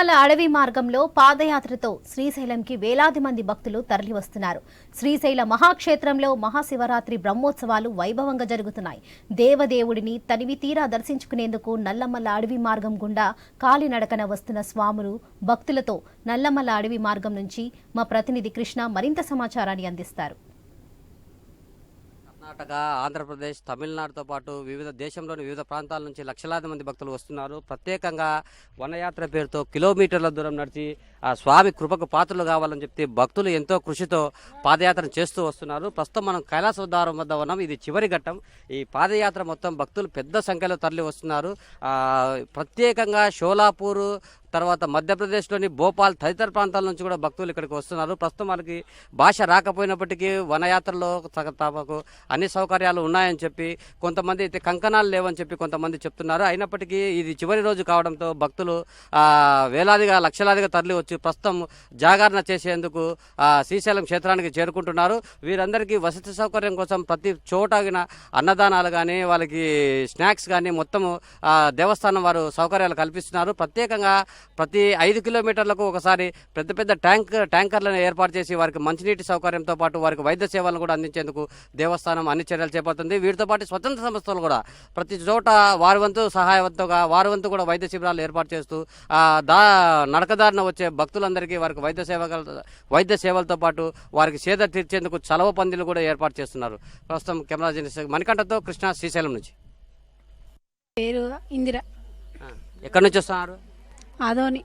నల్లమల్ల అడవి మార్గంలో పాదయాత్రతో శ్రీశైలంకి వేలాది మంది భక్తులు తరలివస్తున్నారు. శ్రీశైల మహాక్షేత్రంలో మహాశివరాత్రి బ్రహ్మోత్సవాలు వైభవంగా జరుగుతున్నాయి. దేవదేవుడిని తనివి తీరా దర్శించుకునేందుకు నల్లమల్ల అడవి మార్గం గుండా కాలినడకన వస్తున్న స్వాములు భక్తులతో నల్లమల్ల అడవి మార్గం నుంచి మా ప్రతినిధి కృష్ణ మరింత సమాచారాన్ని అందిస్తారు. కర్ణాటక, ఆంధ్రప్రదేశ్, తమిళనాడుతో పాటు దేశంలోని వివిధ ప్రాంతాల నుంచి లక్షలాది మంది భక్తులు వస్తున్నారు. ప్రత్యేకంగా వనయాత్ర పేరుతో కిలోమీటర్ల దూరం నడిచి ఆ స్వామి కృపకు పాత్రలు కావాలని చెప్పి భక్తులు ఎంతో కృషితో పాదయాత్ర చేస్తూ వస్తున్నారు. ప్రస్తుతం మనం కైలాసోద్వారం వద్ద ఉన్నాం. ఇది చివరి ఘట్టం. ఈ పాదయాత్ర మొత్తం భక్తులు పెద్ద సంఖ్యలో తరలి వస్తున్నారు. ప్రత్యేకంగా షోలాపూర్, తర్వాత మధ్యప్రదేశ్లోని భోపాల్ తదితర ప్రాంతాల నుంచి కూడా భక్తులు ఇక్కడికి వస్తున్నారు. ప్రస్తుతం మనకి భాష రాకపోయినప్పటికీ వనయాత్రలో తమకు అన్ని సౌకర్యాలు ఉన్నాయని చెప్పి, కొంతమంది అయితే కంకణాలు లేవని చెప్పి కొంతమంది చెప్తున్నారు. అయినప్పటికీ ఇది చివరి రోజు కావడంతో భక్తులు వేలాదిగా లక్షలాదిగా తరలి వచ్చి ప్రస్తుతం జాగరణ చేసేందుకు శ్రీశైలం క్షేత్రానికి చేరుకుంటున్నారు. వీరందరికీ వసతి సౌకర్యం కోసం ప్రతి చోటగిన అన్నదానాలు కానీ, వాళ్ళకి స్నాక్స్ కానీ మొత్తం దేవస్థానం వారు సౌకర్యాలు కల్పిస్తున్నారు. ప్రత్యేకంగా ప్రతి 5 కిలోమీటర్లకు ఒకసారి పెద్ద పెద్ద ట్యాంకర్లను ఏర్పాటు చేసి వారికి మంచినీటి సౌకర్యంతో పాటు వారికి వైద్య సేవలను కూడా అందించేందుకు దేవస్థానం అన్ని చర్యలు చేపడుతుంది. వీటితో పాటు స్వతంత్ర సంస్థలు కూడా ప్రతి చోట వారి వంతు సహాయవంతుగా వారి వంతు కూడా వైద్య శిబిరాలు ఏర్పాటు చేస్తూ నడకదారిన వచ్చే భక్తులందరికీ వారికి వైద్య సేవలతో పాటు వారికి సేద తీర్చేందుకు చలవ పందిలు కూడా ఏర్పాటు చేస్తున్నారు. ప్రస్తుతం కెమెరా జర్నలిస్ట్ మణికంఠతో కృష్ణ, శ్రీశైలం నుంచి. పేరు ఇందిరా. ఎక్కడి నుంచి వస్తున్నారు? ఆదోని.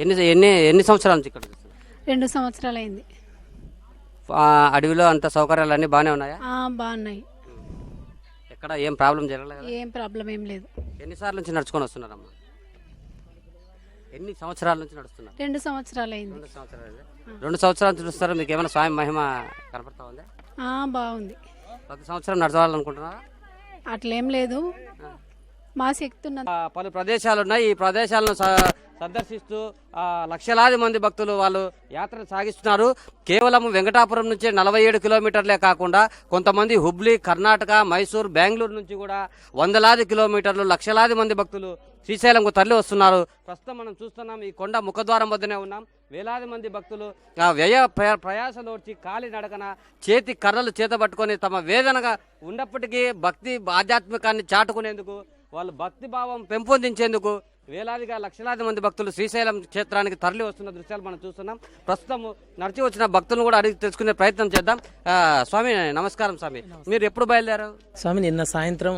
ఎన్ని సంవత్సరాల నుంచి ఇక్కడ? 2 సంవత్సరాలు అయింది. అడవిలో అంత సౌకర్యాలు అన్ని బాగానే ఉన్నాయా? బాగున్నాయి. ఎక్కడ ఏం ప్రాబ్లం జరగలేదు? ఏం ప్రాబ్లం ఏం లేదు. ఎన్నిసార్లు నుంచి నడుచుకొని వస్తున్నారమ్మా? ఎన్ని సంవత్సరాల నుంచి నడుస్తున్నారు? 2 సంవత్సరాలు అయింది. 2 సంవత్సరాల నుంచి చూస్తారా? మీకు ఏమైనా స్వామి మహిమ కనపడతా ఉందా? బాగుంది. ప్రతి సంవత్సరం నడచాలనుకుంటున్నారా? అట్లేం లేదు, మా శక్తి ఉన్నది. పలు ప్రదేశాలు ఉన్నాయి. ఈ ప్రదేశాలను సందర్శిస్తూ లక్షలాది మంది భక్తులు వాళ్ళు యాత్ర సాగిస్తున్నారు. కేవలం వెంకటాపురం నుంచి 47 కిలోమీటర్లే కాకుండా కొంతమంది హుబ్లీ, కర్ణాటక, మైసూర్, బెంగళూరు నుంచి కూడా వందలాది కిలోమీటర్లు లక్షలాది మంది భక్తులు శ్రీశైలంకు తరలి వస్తున్నారు. ప్రస్తుతం మనం చూస్తున్నాం, ఈ కొండ ముఖద్వారం వద్దనే ఉన్నాం. వేలాది మంది భక్తులు వ్యయ ప్రయాసలు వచ్చి కాలి నడకన చేతి కర్రలు చేతబట్టుకొని తమ వేదనగా ఉన్నప్పటికీ భక్తి ఆధ్యాత్మికాన్ని చాటుకునేందుకు, వాళ్ళు భక్తి భావం పెంపొందించేందుకు వేలాదిగా లక్షలాది మంది భక్తులు శ్రీశైలం క్షేత్రానికి తరలి వస్తున్న దృశ్యాలు మనం చూస్తున్నాం. ప్రస్తుతం నడిచి వచ్చిన భక్తులను కూడా అడిగి తెలుసుకునే ప్రయత్నం చేద్దాం. స్వామి నమస్కారం. స్వామి, మీరు ఎప్పుడు బయలుదేరారు? స్వామి, నిన్న సాయంత్రం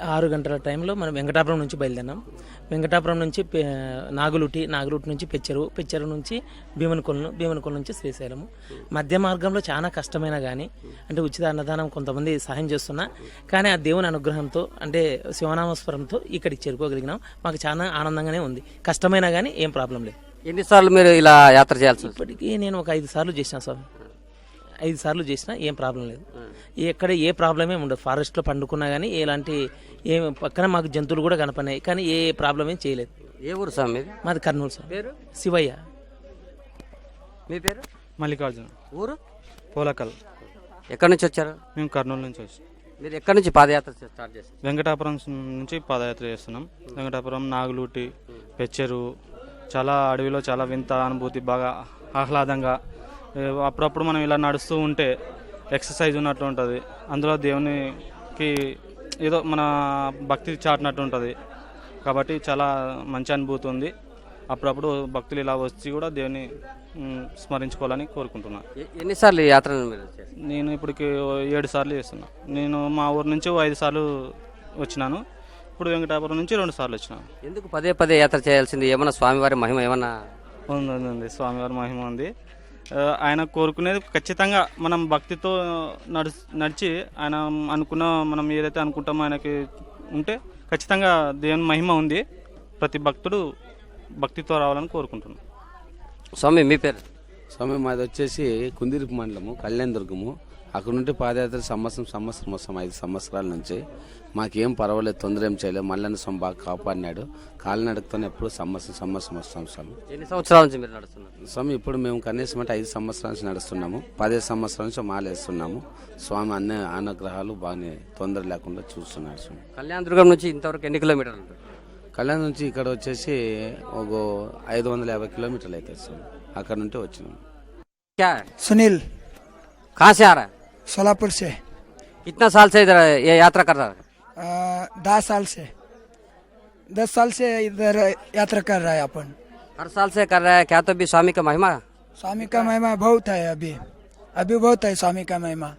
6 గంటల టైంలో మనం వెంకటాపురం నుంచి బయలుదేరాం. వెంకటాపురం నుంచి నాగులుటి నుంచి పెచ్చెరు నుంచి భీమనకొల నుంచి శ్రీశైలము. మధ్య మార్గంలో చాలా కష్టమైన కానీ, అంటే ఉచిత అన్నదానం కొంతమంది సహాయం చేస్తున్నా కానీ ఆ దేవుని అనుగ్రహంతో, అంటే శివనామస్వరంతో ఇక్కడికి చేరుకోగలిగినాం. మాకు చాలా ఆనందంగానే ఉంది. కష్టమైనా కానీ ఏం ప్రాబ్లం లేదు. ఎన్నిసార్లు మీరు ఇలా యాత్ర చేయాల్సి? ఇప్పటికీ నేను ఒక 5 సార్లు చేసిన స్వామి. 5 సార్లు చేసినా ఏం ప్రాబ్లం లేదు. ఎక్కడ ఏ ప్రాబ్లమే ఉండదు. ఫారెస్ట్లో పండుకున్నా కానీ ఎలాంటి పక్కన మాకు జంతువులు కూడా కనపడినాయి కానీ ఏ ప్రాబ్లం ఏం చేయలేదు. ఏ ఊరు స్వామి? మాది కర్నూలు స్వామి. పేరు? శివయ్య. మీ పేరు? మల్లికార్జున. ఊరు? పోలకల్. ఎక్కడి నుంచి వచ్చారు? మేము కర్నూలు నుంచి వచ్చాం. మీరు ఎక్కడి నుంచి పాదయాత్ర స్టార్ట్ చేస్తారు? వెంకటాపురం నుంచి పాదయాత్ర చేస్తున్నాం. వెంకటాపురం, నాగులూటి, పెచ్చెరు, చాలా అడవిలో చాలా వింత అనుభూతి, బాగా ఆహ్లాదంగా. అప్పుడప్పుడు మనం ఇలా నడుస్తూ ఉంటే ఎక్సర్సైజ్ ఉన్నట్టు ఉంటుంది. అందులో దేవునికి ఏదో మన భక్తి చాటినట్టు ఉంటుంది. కాబట్టి చాలా మంచి అనుభూతి ఉంది. అప్పుడప్పుడు భక్తులు ఇలా వచ్చి కూడా దేవుని స్మరించుకోవాలని కోరుకుంటున్నాను. ఎన్నిసార్లు యాత్ర? నేను ఇప్పటికి 7 సార్లు చేస్తున్నాను. నేను మా ఊరు నుంచి 5 సార్లు వచ్చినాను. ఇప్పుడు వెంకటాపురం నుంచి 2 సార్లు వచ్చినాను. ఎందుకు పదే యాత్ర చేయాల్సింది? ఏమన్నా స్వామివారి మహిమ ఏమన్నా ఉంది? స్వామివారి మహిమ ఉంది. ఆయన కోరుకునేది ఖచ్చితంగా మనం భక్తితో నడిచి ఆయన అనుకున్న, మనం ఏదైతే అనుకుంటామో ఆయనకి ఉంటే ఖచ్చితంగా దేవుని మహిమ ఉంది. ప్రతి భక్తుడు భక్తితో రావాలని కోరుకుంటున్నాం. స్వామి, మీ పేరు? స్వామి, మాది వచ్చేసి కుందిరిపు మండలము, కళ్యాణదుర్గము. అక్కడ నుండి పాదయాత్ర సంవత్సరం వస్తాం. 5 సంవత్సరాల నుంచి మాకేం పర్వాలేదు, తొందర ఏం చేయలేదు. మల్లన్న స్వామి బాగా కాపాడినాడు. కాలినడకతోనే ఎప్పుడు సంవత్సరం వస్తాం స్వామి. ఎన్ని సంవత్సరాల నుంచి మీరు నడుస్తున్నారు? స్వామి, ఇప్పుడు మేము కనీసం అంటే 5 సంవత్సరాల నుంచి నడుస్తున్నాము. 15 సంవత్సరాల నుంచి మాలేస్తున్నాము. స్వామి అన్ని అనుగ్రహాలు బాగానే తొందర లేకుండా చూస్తున్నాడు స్వామి. కళ్యాణదుర్గం నుంచి ఇంతవరకు ఎన్ని కిలోమీటర్లు? కళ్యాణ్ నుంచి ఇక్కడ వచ్చేసి ఒక 550 కిలోమీటర్లు అవుతుంది సార్. అక్కడ నుండి వచ్చినాం. क्या है? सुनील कहाँ से आ रहा है? सोलापुर से कितना साल से इधर ये यात्रा कर रहा है? 10 साल से 10 साल से इधर यात्रा कर रहा है अपन. हर साल से कर रहा है क्या? तो भी स्वामी का महिमा है? स्वामी का महिमा बहुत है. अभी बहुत है स्वामी का महिमा.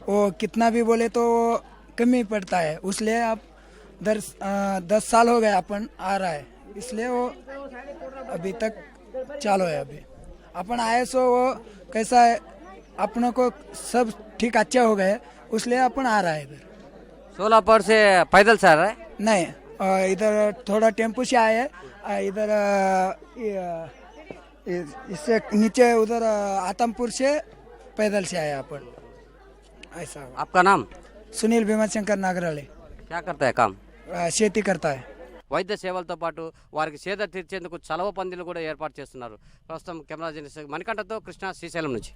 वो कितना भी बोले तो कमी पड़ता है. इसलिए आप 10 साल हो गए अपन आ रहा है, इसलिए वो अभी तक चालू है. अभी अपन आए सो वो कैसा है, अपनों को सब ठीक अच्छे हो गए, इसलिए अपन आ रहा है इधर. सोलापुर से पैदल से आ रहा है? नहीं, इधर थोड़ा टेम्पो से आए हैं. इधर इससे नीचे उधर आतमपुर से पैदल से आए अपन. ऐसा हुआ. आपका नाम? सुनील भीमत शंकर नागराले. क्या करता है काम? खेती करता है. వైద్య సేవలతో పాటు వారికి సేద తీర్చేందుకు చలవ పందిలు కూడా ఏర్పాటు చేస్తున్నారు. ప్రస్తుతం కెమెరా జర్నలిస్ట్ మణికంఠతో కృష్ణ, శ్రీశైలం నుంచి.